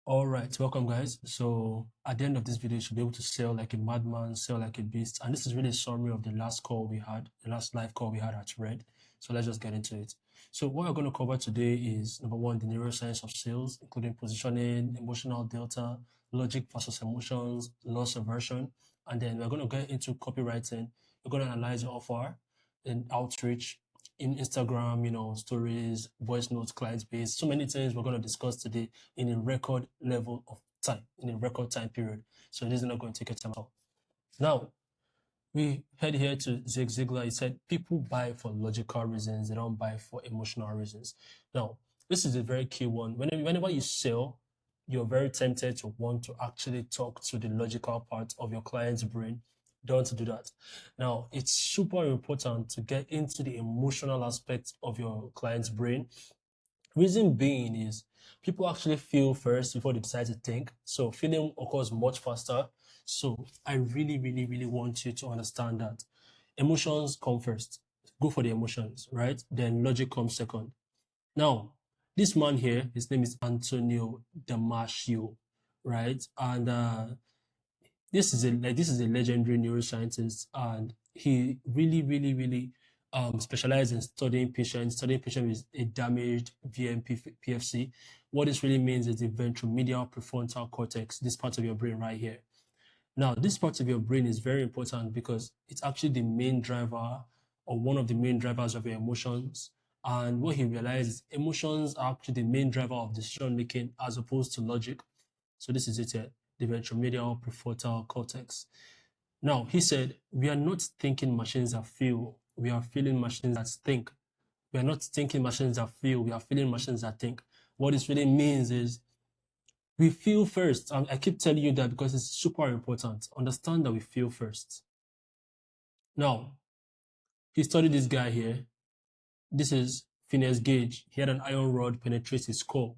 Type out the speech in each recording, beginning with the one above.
All right, welcome guys. So at the end of this video, you should be able to sell like a madman, sell like a beast. And this is really a summary of the last call we had, the last live call we had at Red. So let's just get into it. So what we're going to cover today is number one, the neuroscience of sales, including positioning, emotional delta, logic versus emotions, loss aversion. And then we're going to get into copywriting. We're going to analyze your offer and outreach in Instagram, stories, voice notes, client base, so many things we're going to discuss today in a record level of time, in a record time period. So this is not going to take a time out. Now, we head here to Zig Ziglar. He said, people buy for logical reasons, they don't buy for emotional reasons. Now, this is a very key one. Whenever you sell, you're very tempted to want to actually talk to the logical part of your client's brain. Don't do that. Now, it's super important to get into the emotional aspect of your client's brain. Reason being is people actually feel first before they decide to think. So feeling occurs much faster. So I really, really, really want you to understand that emotions come first. Go for the emotions, right? Then logic comes second. Now, this man here, his name is Antonio Damasio, right? And this is a legendary neuroscientist, and he really, really, really specialized in studying patients with a damaged VMPFC. What this really means is the ventromedial prefrontal cortex, this part of your brain right here. Now, this part of your brain is very important because it's actually the main driver or one of the main drivers of your emotions. And what he realized is emotions are actually the main driver of decision making as opposed to logic. So this is it here, the ventromedial prefrontal cortex. Now, he said, we are not thinking machines that feel, we are feeling machines that think. We are not thinking machines that feel, we are feeling machines that think. What this really means is we feel first. I keep telling you that because it's super important. Understand that we feel first. Now, he studied this guy here. This is Phineas Gage. He had an iron rod penetrate his skull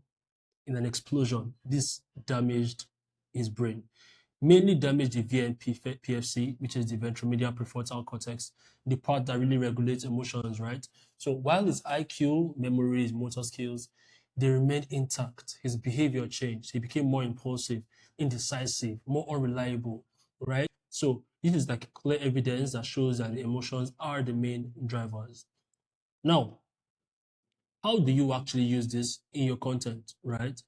in an explosion. This damaged his brain. Mainly damaged the VNPFC, which is the ventromedial prefrontal cortex, the part that really regulates emotions, right? So while his IQ, memory, his motor skills, they remained intact. His behavior changed. He became more impulsive, indecisive, more unreliable, right? So this is like clear evidence that shows that the emotions are the main drivers. Now, how do you actually use this in your content, right?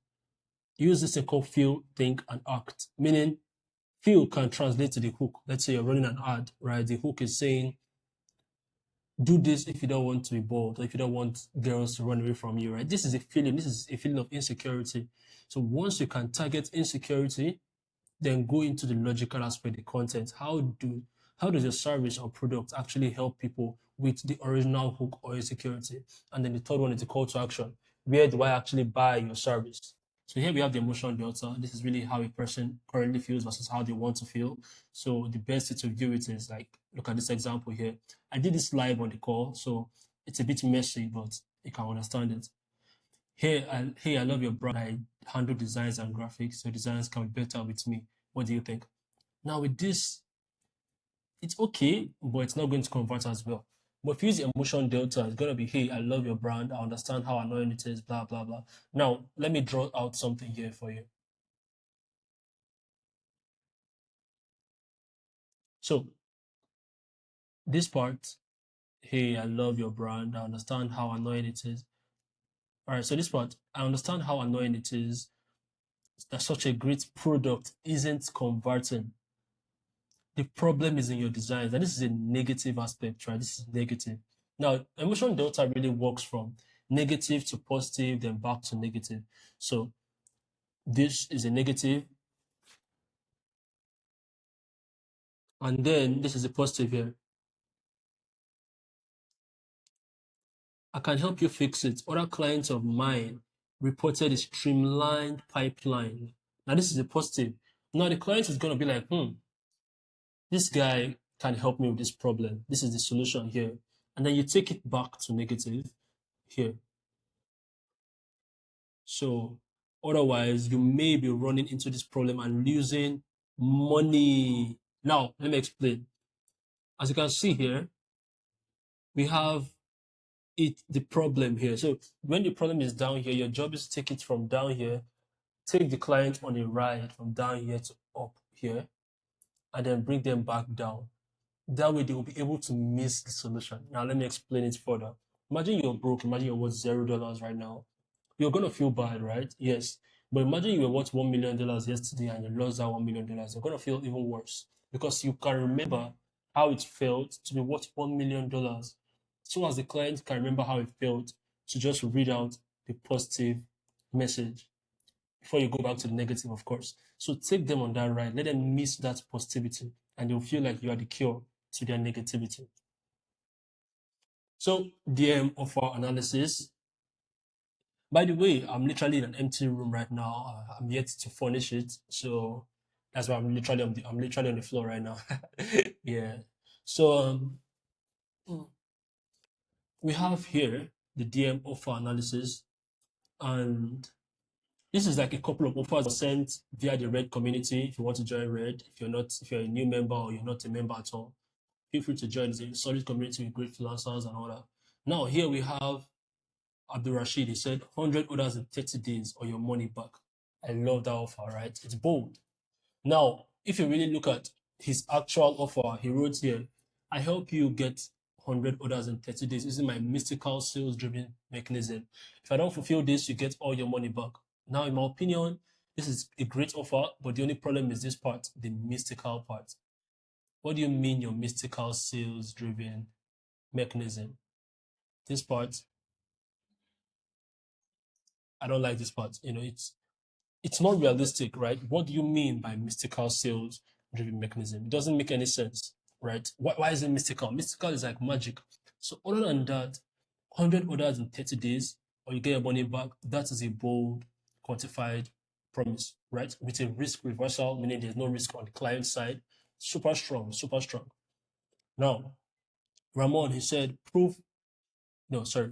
Use this thing called feel, think, and act, meaning feel can translate to the hook. Let's say you're running an ad, right? The hook is saying, do this if you don't want to be bored or if you don't want girls to run away from you, right? This is a feeling. This is a feeling of insecurity. So once you can target insecurity, then go into the logical aspect, the content. How does your service or product actually help people with the original hook or insecurity? And then the third one is the call to action. Where do I actually buy your service? So here we have the emotional delta. This is really how a person currently feels versus how they want to feel. So the best way to view it is like, look at this example here. I did this live on the call, so it's a bit messy, but you can understand it. Hey, I love your brand. I handle designs and graphics, so designers can be better with me. What do you think? Now with this, it's okay, but it's not going to convert as well. But if you use emotion delta, it's gonna be, hey, I love your brand. I understand how annoying it is, blah blah blah. Now let me draw out something here for you. So this part, hey, I love your brand. I understand how annoying it is. All right, so this part, I understand how annoying it is that such a great product isn't converting. The problem is in your designs, and this is a negative aspect, right? This is negative. Now, emotion delta really works from negative to positive, then back to negative. So this is a negative, and then this is a positive here. I can help you fix it. Other clients of mine reported a streamlined pipeline. Now, this is a positive. Now, the client is going to be like, this guy can help me with this problem. This is the solution here. And then you take it back to negative here. So otherwise, you may be running into this problem and losing money. Now, let me explain. As you can see here, we have the problem here. So when the problem is down here, your job is to take it from down here take the client on a ride from down here to up here, and then bring them back down. That way they will be able to miss the solution. Now let me explain it further. Imagine you're broke, imagine you're worth $0 right now. You're gonna feel bad, right? Yes. But imagine you were worth $1 million yesterday and you lost that $1 million. You're gonna feel even worse because you can remember how it felt to be worth $1 million. So as the client can remember how it felt to just read out the positive message before you go back to the negative, of course. So take them on that ride. Let them miss that positivity, and they'll feel like you are the cure to their negativity. So DM offer analysis. By the way, I'm literally in an empty room right now. I'm yet to furnish it, so that's why I'm literally on the floor right now. Yeah. So we have here the DM offer analysis, and this is like a couple of offers sent via the Red community. If you want to join Red, if you're a new member or you're not a member at all, feel free to join. It's a solid community with great freelancers and all that. Now here we have Abdul Rashid. He said 100 orders in 30 days or your money back. I love that offer, right? It's bold. Now, if you really look at his actual offer, he wrote here, I help you get 100 orders in 30 days using my mystical sales driven mechanism. If I don't fulfill this, you get all your money back. Now, in my opinion, this is a great offer, but the only problem is this part, the mystical part. What do you mean your mystical sales driven mechanism? This part, I don't like this part. It's not realistic, right? What do you mean by mystical sales driven mechanism? It doesn't make any sense, right? Why is it mystical? Mystical is like magic. So other than that, 100 orders in 30 days, or you get your money back, that is a bold, quantified promise, right? With a risk reversal, meaning there's no risk on the client side. Super strong, super strong. Now, Ramon, he said, proof. No, sorry.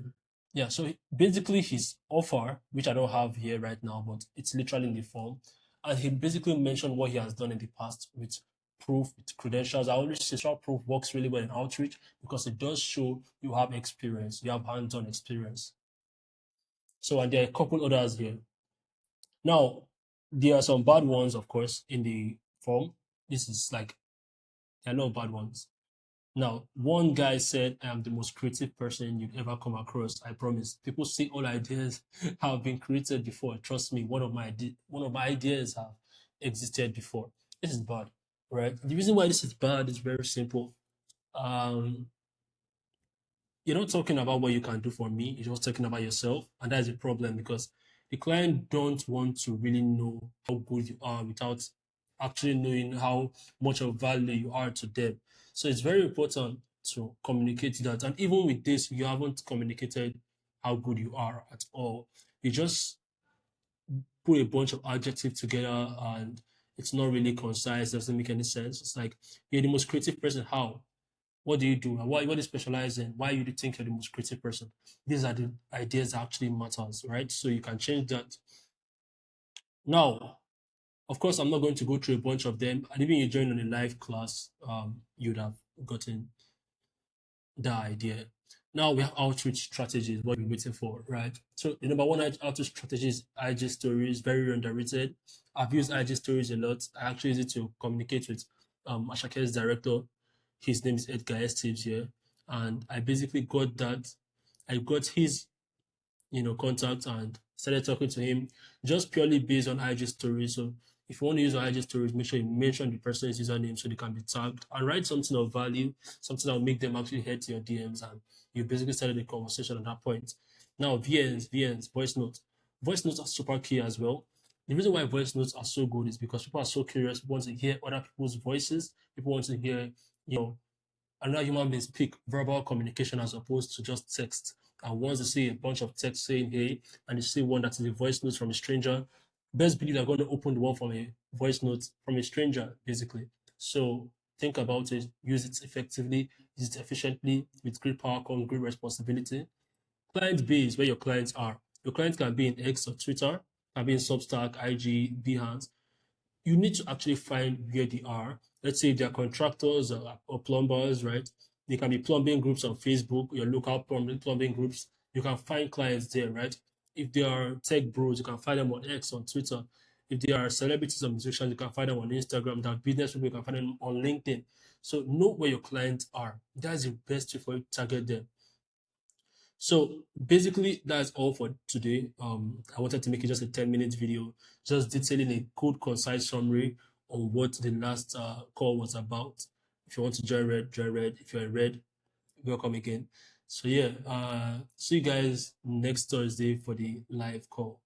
Yeah, so basically his offer, which I don't have here right now, but it's literally in the form, and he basically mentioned what he has done in the past with proof, with credentials. I always say social proof works really well in outreach because it does show you have experience, you have hands-on experience. So, and there are a couple others here. Now, there are some bad ones, of course, in the form. This is like, there are no bad ones. Now, one guy said, I am the most creative person you'd ever come across. I promise. People say all ideas have been created before. Trust me, one of my ideas have existed before. This is bad, right? The reason why this is bad is very simple. Um, you're not talking about what you can do for me. You're just talking about yourself, and that's a problem because the client don't want to really know how good you are without actually knowing how much of value you are to them. So it's very important to communicate that. And even with this, you haven't communicated how good you are at all. You just put a bunch of adjectives together and it's not really concise, doesn't make any sense. It's like you're the most creative person. How? What do you do? What do you specialize in? Why you think you're the most creative person? These are the ideas that actually matters, right? So you can change that. Now, of course, I'm not going to go through a bunch of them. And even you join on a live class, you'd have gotten the idea. Now we have outreach strategies, what we're waiting for, right? So the number one outreach strategy is IG stories, very underrated. I've used IG stories a lot. I actually use it to communicate with Ashake's director. His name is Edgar Esteves here. And I basically got that. I got his contact and started talking to him just purely based on IG stories. So if you want to use IG stories, make sure you mention the person's username so they can be tagged and write something of value, something that will make them actually head to your DMs, and you basically started the conversation at that point. Now, VNs, voice notes. Voice notes are super key as well. The reason why voice notes are so good is because people are so curious, people want to hear other people's voices, people want to hear, another human being speak verbal communication as opposed to just text. And once they see a bunch of text saying hey, and they see one that is a voice note from a stranger, best believe they're going to open the one from a voice note from a stranger, basically. So think about it, use it effectively, use it efficiently. With great power comes great responsibility. Client base, where your clients are. Your clients can be in X or Twitter, can be in Substack, IG, Behance. You need to actually find where they are. Let's say they're contractors or plumbers, right? They can be plumbing groups on Facebook, your local plumbing groups. You can find clients there, right? If they are tech bros, you can find them on X, on Twitter. If they are celebrities or musicians, you can find them on Instagram. That business people, you can find them on LinkedIn. So know where your clients are. That's the best way for you to target them. So basically, that's all for today. I wanted to make it just a 10-minute video, just detailing a good, concise summary on what the last call was about. If you want to join Red, join Red. If you're in Red, welcome again. So yeah, see you guys next Thursday for the live call.